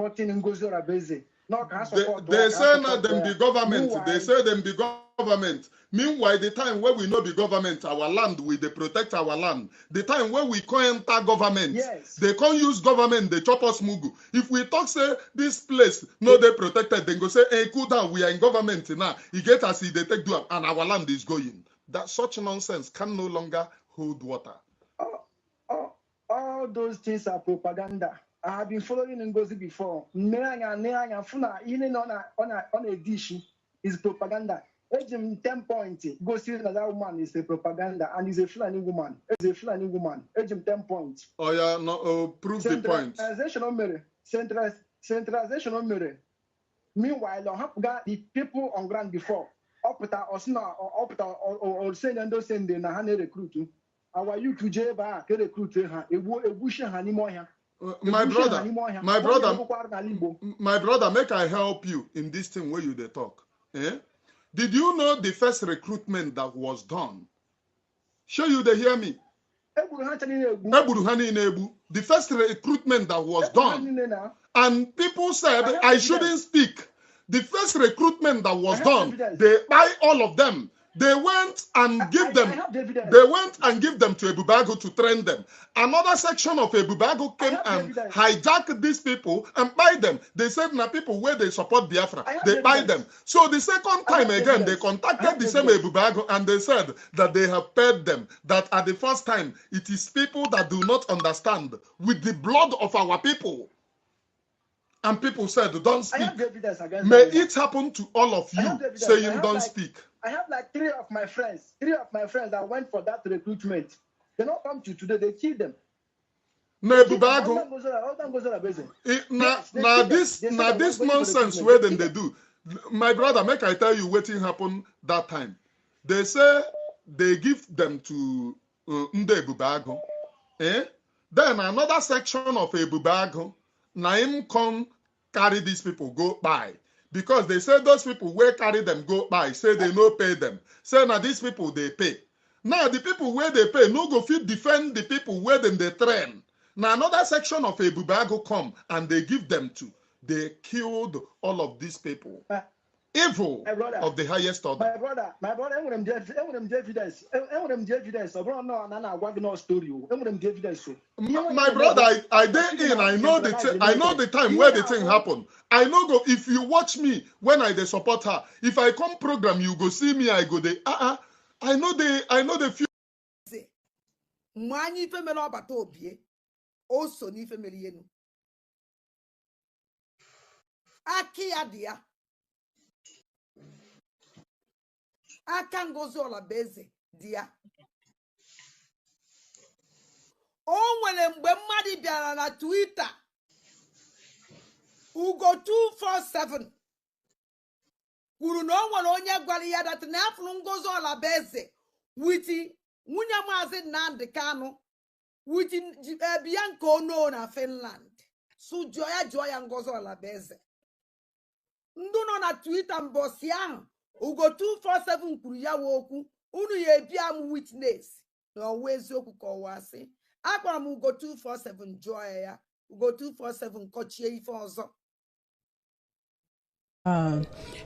supporting Ngozi Olabese. They say not them be government. Meanwhile, they say them be government. Meanwhile, the time where we know be government, our land, they protect our land. The time where we can't enter government, yes, they can't use government, they chop us mugu. If we talk, say, this place, no, they protected, then go say, hey, cool down, we are in government now. You get us, they take do and our land is going. That such nonsense can no longer hold water. All those things are propaganda. I have been following Ngozi before. On a dish is propaganda. 10 points. Go see that woman is a propaganda and is a Fulani woman. Is a Fulani woman. 10 points. Oh yeah, no. Prove the point. Centralization on mirror. Meanwhile, I have got the people on ground before. Opta or send and those send in a recruiting. Our youth to Jeba recruit her. A bush anymore. My brother, make I help you in this thing where you they talk. Eh? Did you know the first recruitment that was done? Sure you they hear me? The first recruitment that was done. And people said I shouldn't speak. The first recruitment that was done, they buy all of them. They went and give them. They went and give them to Ebubago to train them. Another section of Ebubago came and hijacked these people and buy them. They said, "Na people where they support Biafra, they buy them." So the second time again, they contacted the same Ebubago and they said that they have paid them. That at the first time, it is people that do not understand with the blood of our people. And people said, "Don't speak." May it happen to all of you saying, "Don't speak." I have like three of my friends that went for that recruitment. They don't come to today, they kill them. Now this nonsense where then they do. My brother, make I tell you what happened that time. They say they give them to Nde Ebubago. Eh? Then another section of Ebubago, Naim come carry these people, go by. Because they say those people where carry them go by, say they no pay them. Say now these people they pay. Now the people where they pay no go fit defend the people where them they train. Now another section of Ebubago come and they give them to. They killed all of these people. Evil of the highest order. My brother, I want them evidence. My brother, I know the time where the thing happened. I know go if you watch me when I they support her. If I come program, you go see me. I go there. I know the few. Mwanyi femele obata obie. Also ni femele yenu. Aki adia. Aka Ngozi Olabese dia. O nwere mgbe mmadụ bịara na Twitter Ugo 247 kwuru na o nwere onye gwara ya dat na afụrụ Ngozi Olabese witi nwunye Maazị Nnamdi Kanu witi Bianca Ono na Finland. So jụọ ya Ngozi Olabese. Ndị nọ na Twitter mbosi ahụ Ugo 247 kwuru ya okwu unu ya ebia m witness na ọwa eziokwu ka ọwa asị. Akpọrọ m Ugo 247 jụọ ya Ugo 247 kọchie ife ọzọ.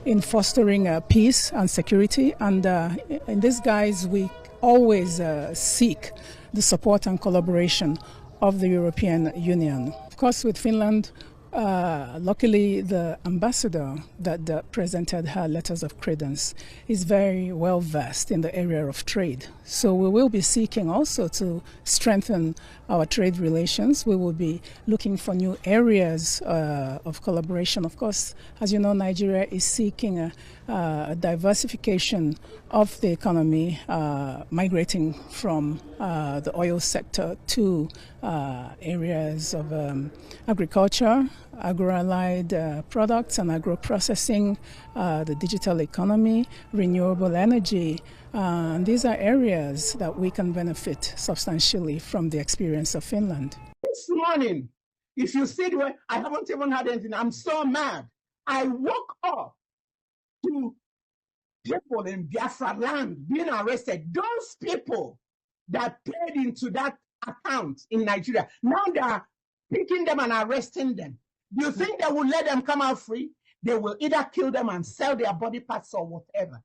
In fostering peace and security, and in these guys we always seek the support and collaboration of the European Union. Of course, with Finland, luckily the ambassador that presented her letters of credence is very well versed in the area of trade. So we will be seeking also to strengthen our trade relations. We will be looking for new areas of collaboration. Of course, as you know, Nigeria is seeking a diversification of the economy, migrating from the oil sector to areas of agriculture, agro-allied products and agro-processing, the digital economy, renewable energy. These are areas that we can benefit substantially from the experience of Finland. This morning, if you see the way, I haven't even had anything, I'm so mad. I woke up to people in Biafra land being arrested. Those people that paid into that account in Nigeria, now they are picking them and arresting them. Do you think they will let them come out free? They will either kill them and sell their body parts or whatever.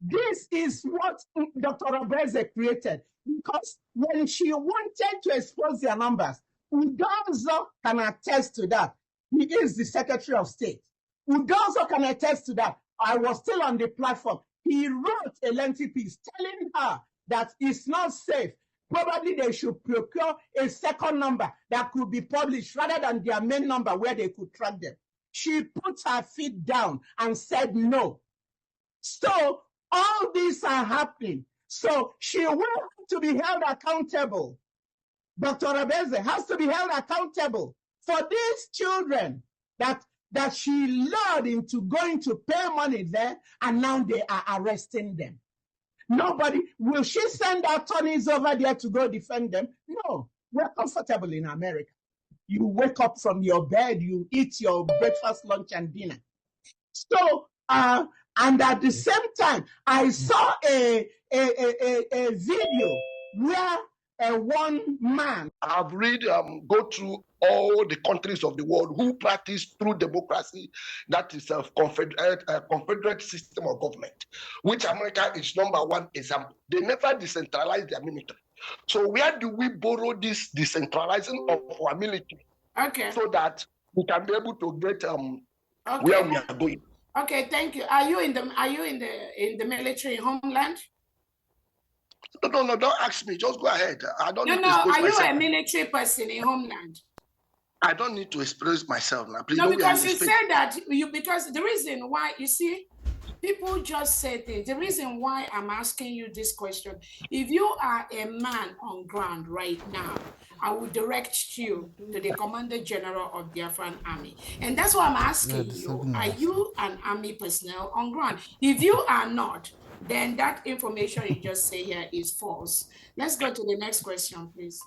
This is what Dr. Obeze created, because when she wanted to expose their numbers, Udozo can attest to that. He is the Secretary of State. Udozo can attest to that. I was still on the platform. He wrote a lengthy piece telling her that it's not safe. Probably they should procure a second number that could be published rather than their main number where they could track them. She put her feet down and said no. So all these are happening. So she will have to be held accountable. Dr. Obeze has to be held accountable for these children that she lured into going to pay money there, and now they are arresting them. Nobody, will she send attorneys over there to go defend them? No, we're comfortable in America. You wake up from your bed, you eat your breakfast, lunch, and dinner. So, and at the same time, I saw a video where one man. I've read, go through all the countries of the world who practice true democracy, that is a confederate system of government, which America is #1 example. They never decentralize their military. So where do we borrow this decentralizing of our military? Okay. So that we can be able to get where we are going. Okay, thank you. Are you in the military homeland? No, don't ask me. Just go ahead. I don't need to are expose myself. You a military person in homeland? I don't need to express myself now. Please, no, because you said that because the reason why, you see, people just say things. The reason why I'm asking you this question, if you are a man on ground right now, I will direct you to the Commander General of the Biafran Army. And that's why I'm asking you, are you an army personnel on ground? If you are not, then that information you just say here is false. Let's go to the next question, please.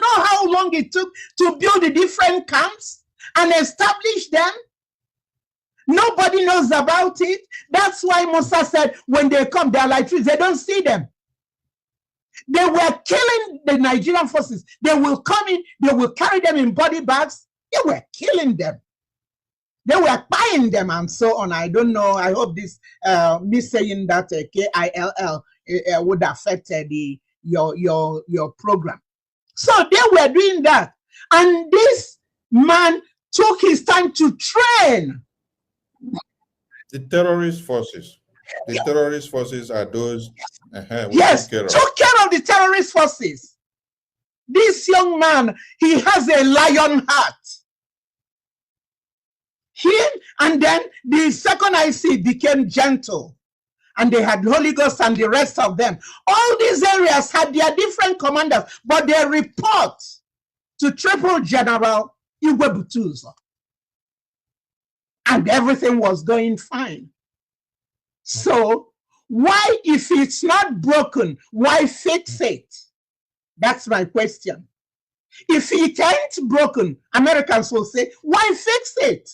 Know how long it took to build the different camps and establish them? Nobody knows about it. That's why Musa said when they come, they're like trees. They don't see them. They were killing the Nigerian forces. They will come in, they will carry them in body bags. They were killing them. They were buying them and so on. I don't know. I hope this me saying that KILL would affect your program. So they were doing that. And this man took his time to train. The terrorist forces. The terrorist forces are those. Yes, took care of the terrorist forces. This young man, he has a lion heart. And then the second IC became gentle. And they had Holy Ghost and the rest of them. All these areas had their different commanders, but they report to Triple General Igwebutuzo. And everything was going fine. So why, if it's not broken, why fix it? That's my question. If it ain't broken, Americans will say, why fix it?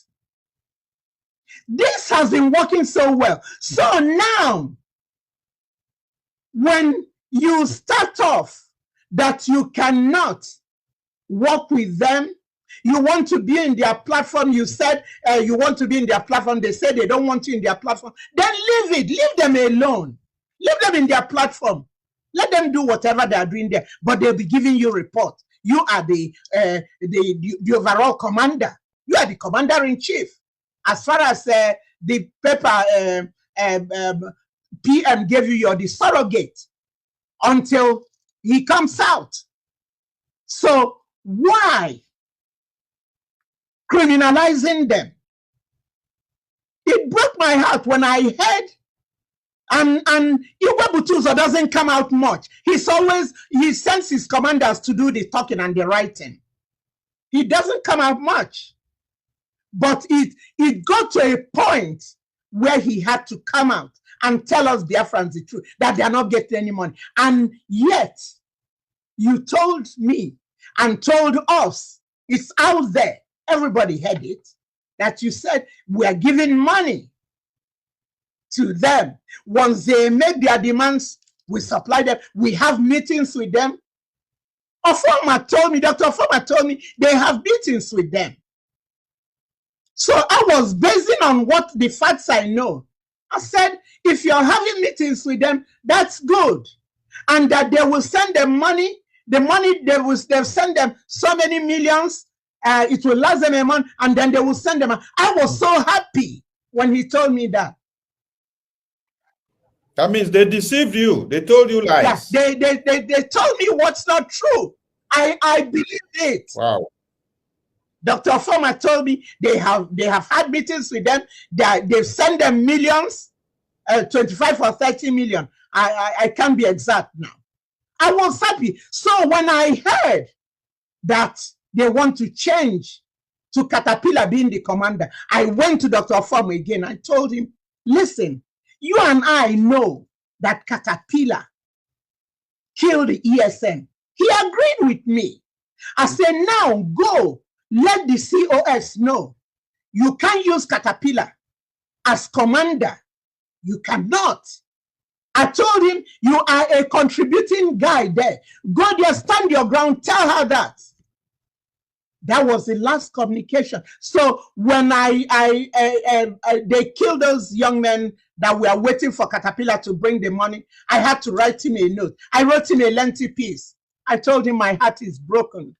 This has been working so well. So now, when you start off that you cannot work with them, you want to be in their platform, you said you want to be in their platform, they say they don't want you in their platform, then leave it, leave them alone. Leave them in their platform. Let them do whatever they are doing there, but they'll be giving you report. You are the overall commander. You are the commander-in-chief. As far as the paper PM gave you, you're the surrogate until he comes out. So why criminalizing them? It broke my heart when I heard, and Igwebutuzo doesn't come out much. He sends his commanders to do the talking and the writing. He doesn't come out much. But it got to a point where he had to come out and tell us Biafrans the truth, that they are not getting any money. And yet, you told me and told us, it's out there, everybody heard it, that you said we are giving money to them. Once they make their demands, we supply them. We have meetings with them. Dr. Ofoma told me they have meetings with them. So I was basing on what the facts I know. I said, if you're having meetings with them, that's good. And that they will send them money. The money they'll send them so many millions. It will last them a month, and then they will send them. I was so happy when he told me that. That means they deceived you. They told you lies. Yeah, they told me what's not true. I believed it. Wow. Dr. Former told me they have had meetings with them. They send them millions, 25 or 30 million. I can't be exact now. I was happy. So when I heard that they want to change to Caterpillar being the commander, I went to Dr. Former again. I told him, listen, you and I know that Caterpillar killed the ESN. He agreed with me. I said, now go, let the COS know. You can't use Caterpillar as commander. You cannot. I told him, you are a contributing guy there. Go there, stand your ground, tell her that. That was the last communication. So when they killed those young men that were waiting for Caterpillar to bring the money, I had to write him a note. I wrote him a lengthy piece. I told him my heart is broken.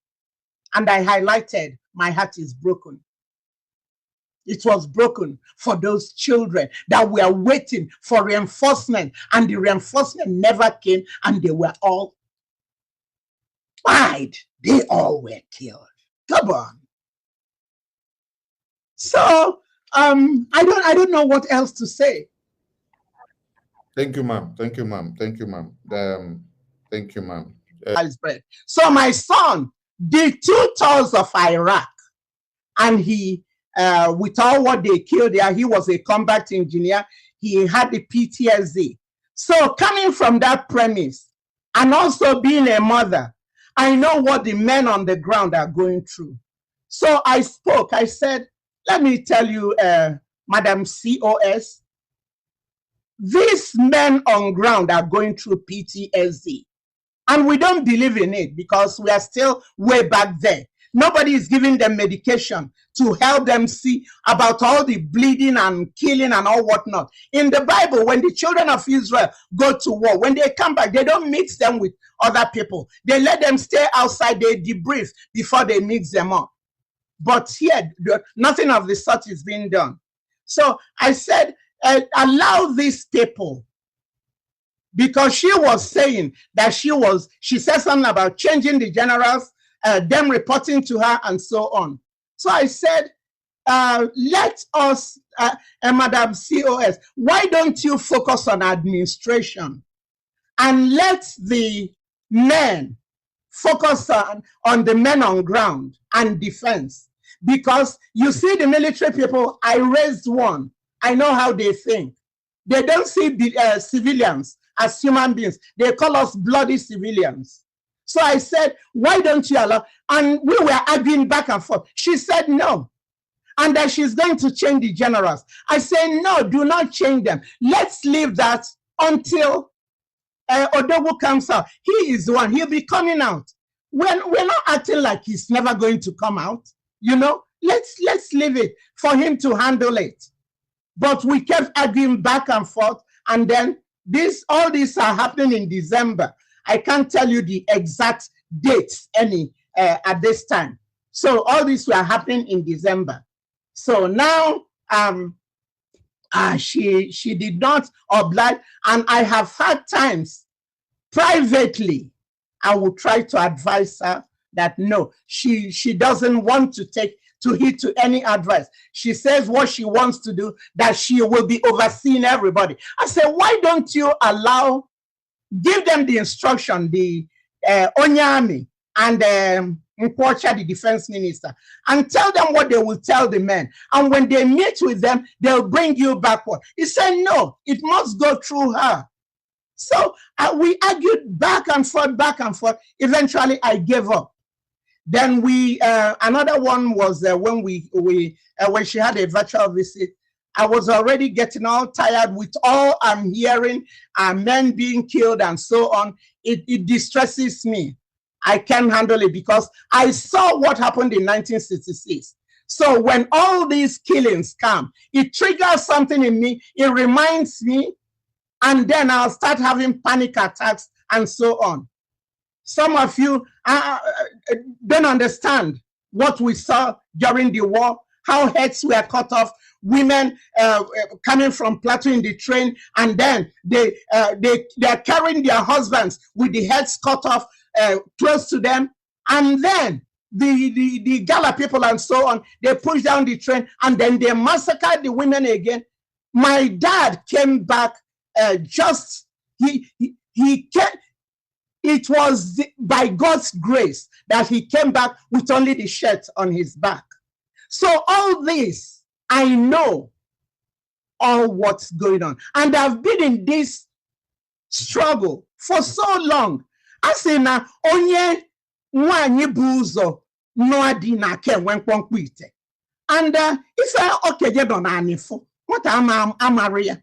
And I highlighted, my heart is broken. It was broken for those children that were waiting for reinforcement, and the reinforcement never came, and they were all died. They all were killed. Come on. So I don't know what else to say. Thank you, ma'am. Thank you, ma'am. Thank you, ma'am. Thank you, ma'am. So my son did 2 tours of Iraq, and he, with all what they killed there, he was a combat engineer. He had the PTSD. So coming from that premise, and also being a mother, I know what the men on the ground are going through. So I spoke. I said, let me tell you, Madam COS, these men on ground are going through PTSD. And we don't believe in it because we are still way back there. Nobody is giving them medication to help them see about all the bleeding and killing and all whatnot. In the Bible, when the children of Israel go to war, when they come back, they don't mix them with other people. They let them stay outside, they debrief before they mix them up. But here, nothing of the sort is being done. So I said, allow these people, because she was saying that she said something about changing the generals, them reporting to her and so on. So I said, let us, Madam COS, why don't you focus on administration and let the men focus on the men on ground and defense? Because you see the military people, I raised one. I know how they think. They don't see the civilians as human beings. They call us bloody civilians. So I said, why don't you allow? And we were arguing back and forth. She said no. And that she's going to change the generals. I said, no, do not change them. Let's leave that until Odogu comes out. He is the one. He'll be coming out. We're not acting like he's never going to come out. You know, let's leave it for him to handle it. But we kept arguing back and forth. And then all these are happening in December. I can't tell you the exact dates at this time. So all these were happening in December. So now she did not oblige, and I have had times privately I will try to advise her that no, she doesn't want to heed to any advice. She says what she wants to do, that she will be overseeing everybody. I said, why don't you give them the instruction, the Onyami and Nkwocha, the defense minister, and tell them what they will tell the men. And when they meet with them, they'll bring you backward. He said, no, it must go through her. So we argued back and forth. Eventually, I gave up. Then another one was when she had a virtual visit. I was already getting all tired with all I'm hearing, men being killed and so on. It distresses me. I can't handle it because I saw what happened in 1966. So when all these killings come, it triggers something in me, it reminds me, and then I'll start having panic attacks and so on. Some of you don't understand what we saw during the war, how heads were cut off, women coming from Plateau in the train, and then they're carrying their husbands with the heads cut off close to them, and then the Gala people and so on, they push down the train, and then they massacre the women again. My dad came back he came. It was by God's grace that he came back with only the shirt on his back. So all this, I know all what's going on. And I've been in this struggle for so long. I say na onye nwanyi buzo no adi na ke wenkwonkwo ite. And if I okay je don anifo, what am Maria?